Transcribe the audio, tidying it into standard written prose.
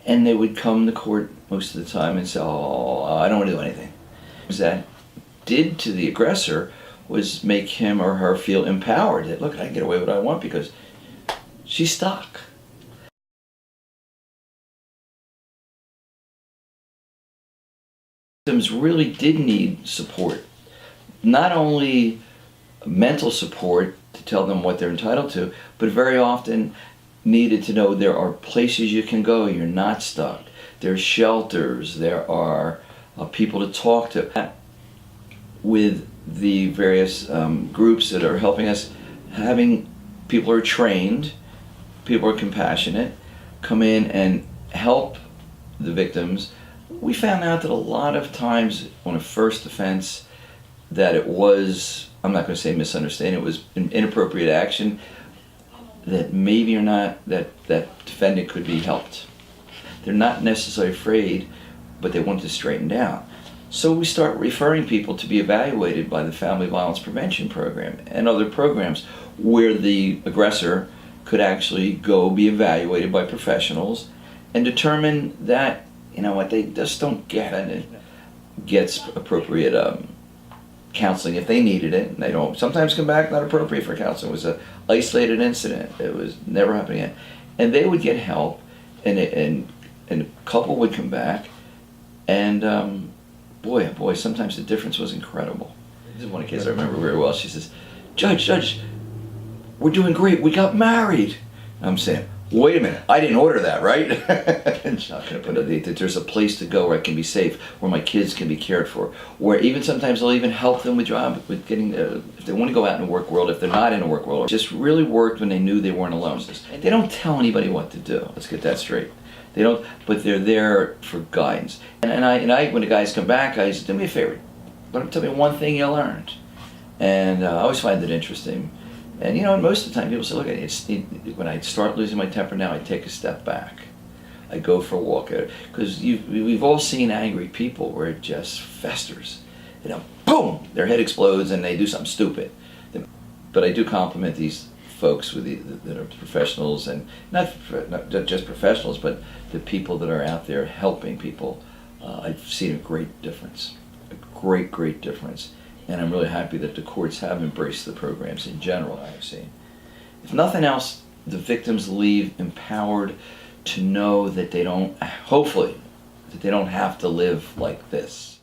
And they would come to court most of the time and say, oh, I don't want to do anything. What that did to the aggressor was make him or her feel empowered, that look, I can get away with what I want because she's stuck. Victims really did need support, not only mental support to tell them what they're entitled to, but very often needed to know there are places you can go, you're not stuck. There's shelters, there are people to talk to. With the various groups that are helping us, having people who are trained, people who are compassionate, come in and help the victims. We found out that a lot of times on a first offense that it was, I'm not going to say misunderstanding, it was an inappropriate action, that maybe or not that defendant could be helped. They're not necessarily afraid, but they want to straighten down. So we start referring people to be evaluated by the Family Violence Prevention Program and other programs where the aggressor could actually go be evaluated by professionals and determine that, you know what, they just don't get it, and gets appropriate counseling if they needed it. And they don't sometimes come back not appropriate for counseling. It was an isolated incident. It was never happening again. And they would get help, and a couple would come back, and boy, oh boy, sometimes the difference was incredible. This is one of the kids I remember very well. She says, Judge, we're doing great. We got married. I'm saying, wait a minute, I didn't order that, right? And she's not going to put it, that there's a place to go where I can be safe, where my kids can be cared for, where even sometimes I'll even help them with getting, if they want to go out in the work world, if they're not in the work world. It just really worked when they knew they weren't alone. They don't tell anybody what to do. Let's get that straight. They don't, but they're there for guidance. And I, when the guys come back, I say, do me a favor, tell me one thing you learned. And I always find it interesting. And you know, most of the time people say, look, when I start losing my temper now, I take a step back. I go for a walk. Because we've all seen angry people where it just festers. You know, boom, their head explodes and they do something stupid. But I do compliment these folks that are professionals, and not just professionals, but the people that are out there helping people. I've seen a great difference, a great difference. And I'm really happy that the courts have embraced the programs in general I have seen. If nothing else, the victims leave empowered to know that they don't, hopefully, that they don't have to live like this.